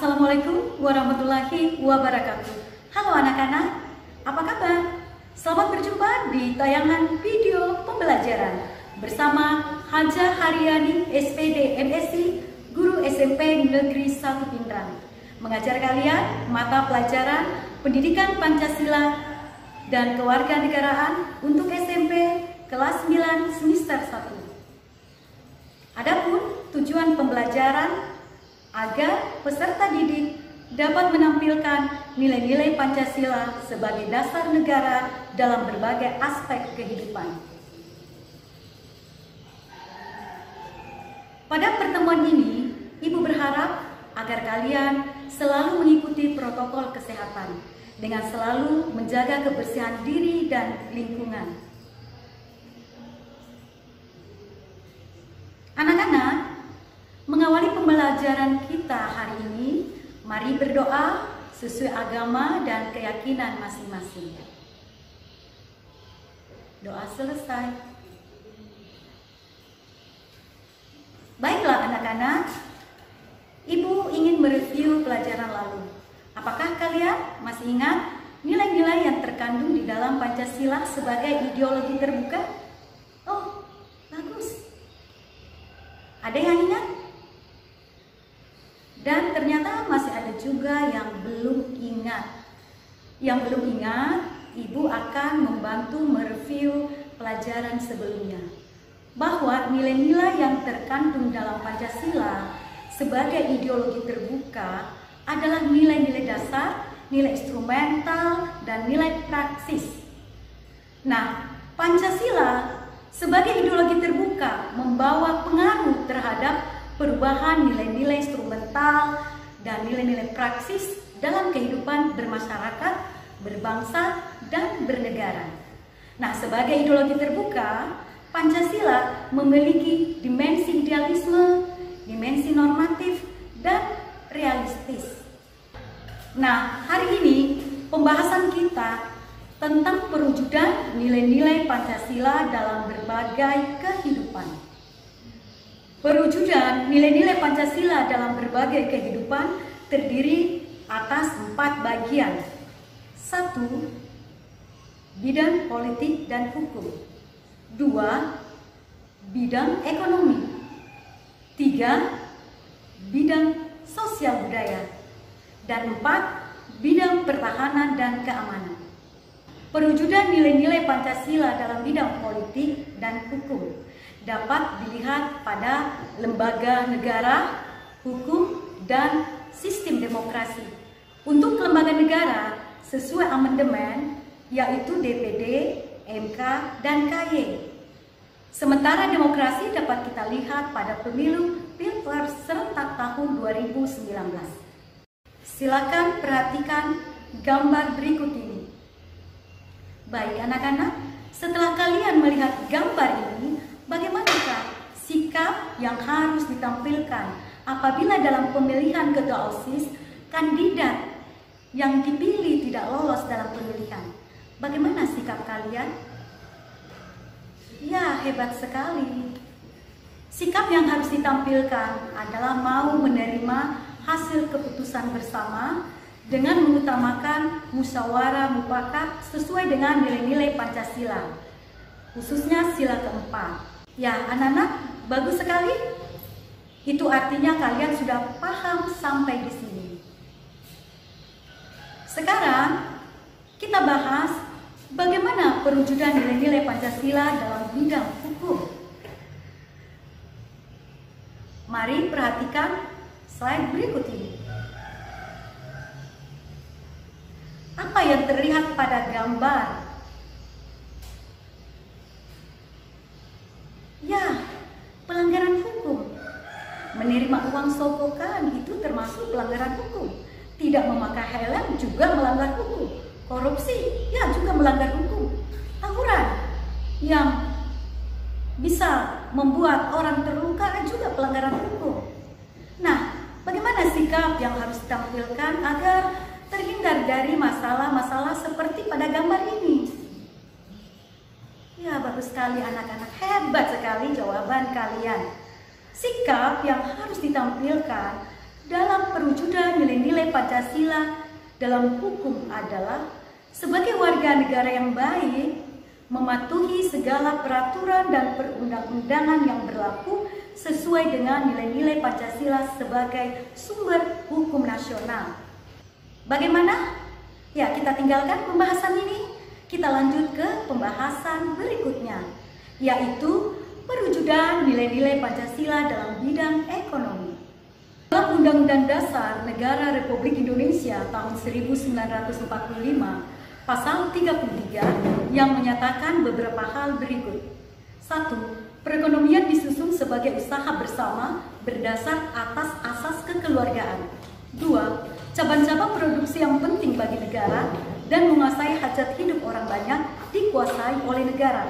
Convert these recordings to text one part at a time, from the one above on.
Assalamualaikum warahmatullahi wabarakatuh. Halo anak-anak, apa kabar? Selamat berjumpa di tayangan video pembelajaran bersama Hajah Haryani SPD MSc, Guru SMP Negeri 1 Pindrang. Mengajar kalian mata pelajaran Pendidikan Pancasila dan Kewarganegaraan untuk SMP kelas 9 semester 1. Adapun tujuan pembelajaran agar peserta didik dapat menampilkan nilai-nilai Pancasila sebagai dasar negara dalam berbagai aspek kehidupan. Pada pertemuan ini, Ibu berharap agar kalian selalu mengikuti protokol kesehatan dengan selalu menjaga kebersihan diri dan lingkungan. Anak-anak, mengawali pembelajaran kita hari ini, mari berdoa sesuai agama dan keyakinan masing-masing. Doa selesai. Baiklah anak-anak, Ibu ingin mereview pelajaran lalu. Apakah kalian masih ingat nilai-nilai yang terkandung di dalam Pancasila sebagai ideologi terbuka? Oh, bagus. Ada yang ingat? Dan ternyata masih ada juga yang belum ingat. Yang belum ingat, Ibu akan membantu mereview pelajaran sebelumnya. Bahwa nilai-nilai yang terkandung dalam Pancasila sebagai ideologi terbuka adalah nilai-nilai dasar, nilai instrumental, dan nilai praksis. Nah, Pancasila sebagai ideologi terbuka membawa pengaruh terhadap perubahan nilai-nilai instrumental dan nilai-nilai praksis dalam kehidupan bermasyarakat, berbangsa, dan bernegara. Nah, sebagai ideologi terbuka, Pancasila memiliki dimensi idealisme, dimensi normatif, dan realistis. Nah, hari ini pembahasan kita tentang perwujudan nilai-nilai Pancasila dalam berbagai kehidupan. Perwujudan nilai-nilai Pancasila dalam berbagai kehidupan terdiri atas 4 bagian. 1. Bidang politik dan hukum. 2. Bidang ekonomi. 3. Bidang sosial budaya. Dan 4. Bidang pertahanan dan keamanan. Perwujudan nilai-nilai Pancasila dalam bidang politik dan hukum dapat dilihat pada lembaga negara, hukum, dan sistem demokrasi. Untuk lembaga negara sesuai amandemen yaitu DPD, MK, dan KY. Sementara demokrasi dapat kita lihat pada pemilu Pilpres serentak tahun 2019. Silakan perhatikan gambar berikut ini. Baik anak-anak, setelah kalian melihat gambar ini, bagaimanakah sikap yang harus ditampilkan apabila dalam pemilihan ketua OSIS kandidat yang dipilih tidak lolos dalam pemilihan? Bagaimana sikap kalian? Ya, hebat sekali. Sikap yang harus ditampilkan adalah mau menerima hasil keputusan bersama dengan mengutamakan musyawarah mufakat sesuai dengan nilai-nilai Pancasila, khususnya sila keempat. Ya, anak-anak, bagus sekali. Itu artinya kalian sudah paham sampai di sini. Sekarang kita bahas bagaimana perwujudan nilai-nilai Pancasila dalam bidang hukum. Mari perhatikan slide berikut ini. Apa yang terlihat pada gambar? Ya, pelanggaran hukum. Menerima uang sogokan itu termasuk pelanggaran hukum. Tidak memakai helm juga melanggar hukum. Korupsi, ya juga melanggar hukum. Tawuran yang bisa membuat orang terluka juga pelanggaran hukum. Nah, bagaimana sikap yang harus ditampilkan agar terhindar dari masalah-masalah seperti pada gambar ini? Ya, bagus sekali anak-anak, hebat sekali jawaban kalian. Sikap yang harus ditampilkan dalam perwujudan nilai-nilai Pancasila dalam hukum adalah sebagai warga negara yang baik, mematuhi segala peraturan dan perundang-undangan yang berlaku sesuai dengan nilai-nilai Pancasila sebagai sumber hukum nasional. Bagaimana? Ya, kita tinggalkan pembahasan ini. Kita lanjut ke pembahasan berikutnya, yaitu perwujudan nilai-nilai Pancasila dalam bidang ekonomi. Dalam Undang-Undang Dasar Negara Republik Indonesia tahun 1945, pasal 33 yang menyatakan beberapa hal berikut. 1. Perekonomian disusun sebagai usaha bersama berdasar atas asas kekeluargaan. 2. Cabang-cabang produksi yang penting bagi negara dan menguasai hajat hidup orang banyak dikuasai oleh negara.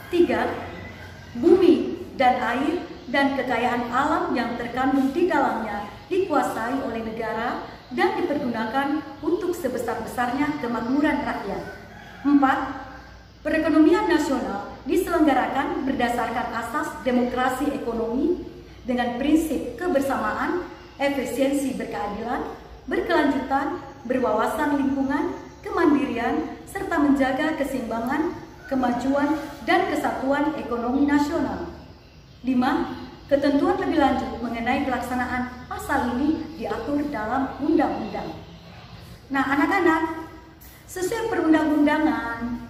3. Bumi dan air dan kekayaan alam yang terkandung di dalamnya dikuasai oleh negara dan dipergunakan untuk sebesar-besarnya kemakmuran rakyat. 4. Perekonomian nasional diselenggarakan berdasarkan asas demokrasi ekonomi dengan prinsip kebersamaan, efisiensi berkeadilan, berkelanjutan, berwawasan lingkungan, kemandirian, serta menjaga keseimbangan, kemajuan, dan kesatuan ekonomi nasional. 5. Ketentuan lebih lanjut mengenai pelaksanaan pasal ini diatur dalam undang-undang. Nah, anak-anak, sesuai perundang-undangan,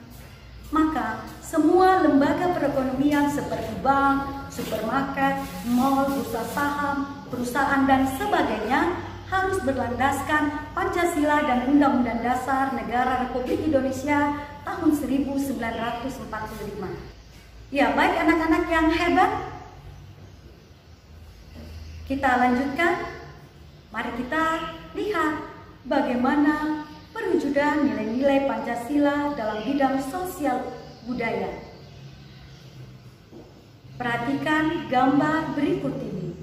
maka semua lembaga perekonomian seperti bank, supermarket, mal, bursa saham, perusahaan, dan sebagainya harus berlandaskan Pancasila dan Undang-Undang Dasar Negara Republik Indonesia tahun 1945. Ya, baik anak-anak yang hebat, kita lanjutkan. Mari kita lihat bagaimana perwujudan nilai-nilai Pancasila dalam bidang sosial budaya. Perhatikan gambar berikut ini.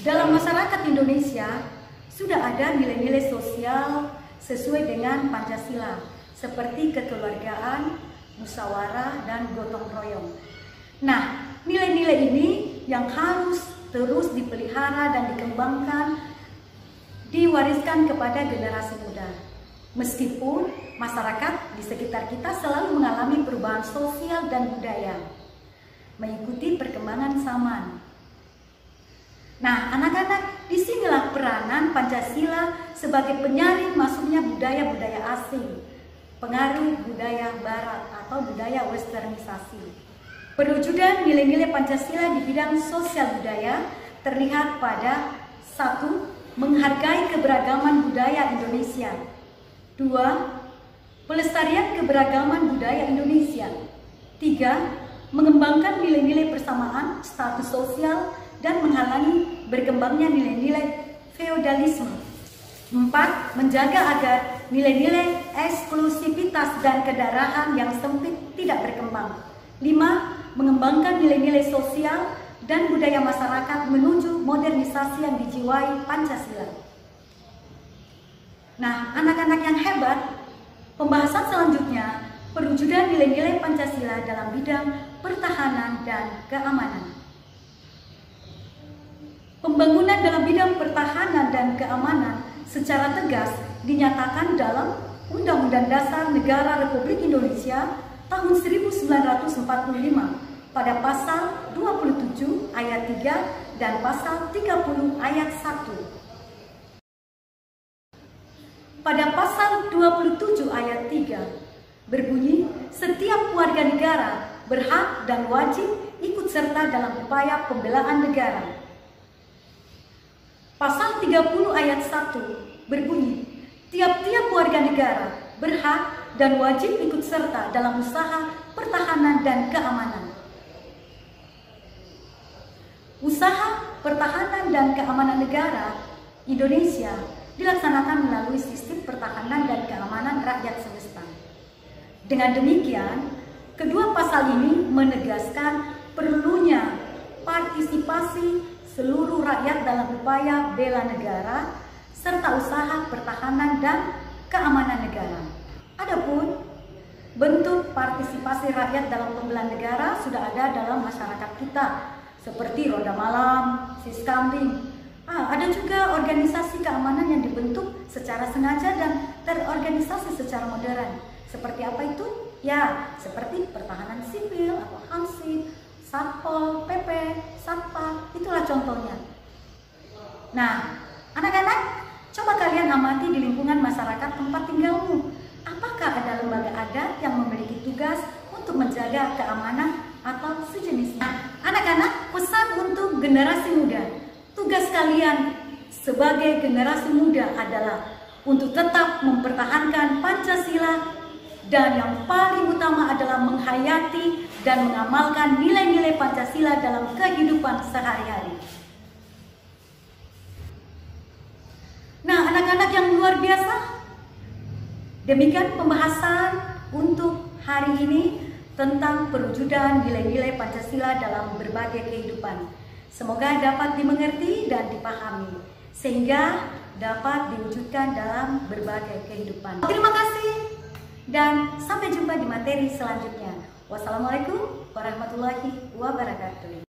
Dalam masyarakat Indonesia sudah ada nilai-nilai sosial sesuai dengan Pancasila, seperti kekeluargaan, musyawarah, dan gotong royong. Nah, nilai-nilai ini yang harus terus dipelihara dan dikembangkan, diwariskan kepada generasi muda. Meskipun masyarakat di sekitar kita selalu mengalami perubahan sosial dan budaya, mengikuti perkembangan zaman. Nah, anak-anak, disinilah peranan Pancasila sebagai penyaring masuknya budaya-budaya asing, pengaruh budaya barat atau budaya westernisasi. Perwujudan nilai-nilai Pancasila di bidang sosial budaya terlihat pada 1. Menghargai keberagaman budaya Indonesia. 2. Pelestarian keberagaman budaya Indonesia. 3. Mengembangkan nilai-nilai persamaan, status sosial, dan menghalangi berkembangnya nilai-nilai feodalisme. 4. Menjaga agar nilai-nilai eksklusivitas dan kedaerahan yang sempit tidak berkembang. 5. Mengembangkan nilai-nilai sosial dan budaya masyarakat menuju modernisasi yang dijiwai Pancasila. Nah, anak-anak yang hebat, pembahasan selanjutnya perwujudan nilai-nilai Pancasila dalam bidang pertahanan dan keamanan. Pembangunan dalam bidang pertahanan dan keamanan secara tegas dinyatakan dalam Undang-Undang Dasar Negara Republik Indonesia tahun 1945 pada pasal 27 ayat 3 dan pasal 30 ayat 1. Pada pasal 27 ayat 3 berbunyi, setiap warga negara berhak dan wajib ikut serta dalam upaya pembelaan negara. Pasal 30 ayat 1 berbunyi, tiap-tiap warga negara berhak dan wajib ikut serta dalam usaha pertahanan dan keamanan. Usaha pertahanan dan keamanan negara Indonesia dilaksanakan melalui sistem pertahanan dan keamanan rakyat semesta. Dengan demikian, kedua pasal ini menegaskan perlunya partisipasi seluruh rakyat dalam upaya bela negara serta usaha pertahanan dan keamanan negara. Adapun bentuk partisipasi rakyat dalam pembelaan negara sudah ada dalam masyarakat kita, seperti Ronda Malam, Siskambing. Ada juga organisasi keamanan yang dibentuk secara sengaja dan terorganisasi secara modern. Seperti apa itu? Ya, seperti pertahanan sipil atau Hansip, Satpol PP, Satpa, itulah contohnya. Nah, anak-anak, coba kalian amati di lingkungan masyarakat tempat tinggalmu. Apakah ada lembaga adat yang memiliki tugas untuk menjaga keamanan atau sejenisnya? Anak-anak, pesan untuk generasi muda. Tugas kalian sebagai generasi muda adalah untuk tetap mempertahankan Pancasila dan yang paling utama adalah menghayati dan mengamalkan nilai-nilai Pancasila dalam kehidupan sehari-hari. Nah, anak-anak yang luar biasa, demikian pembahasan untuk hari ini tentang perwujudan nilai-nilai Pancasila dalam berbagai kehidupan. Semoga dapat dimengerti dan dipahami, sehingga dapat diwujudkan dalam berbagai kehidupan. Terima kasih, dan sampai jumpa di materi selanjutnya. Wassalamualaikum warahmatullahi wabarakatuh.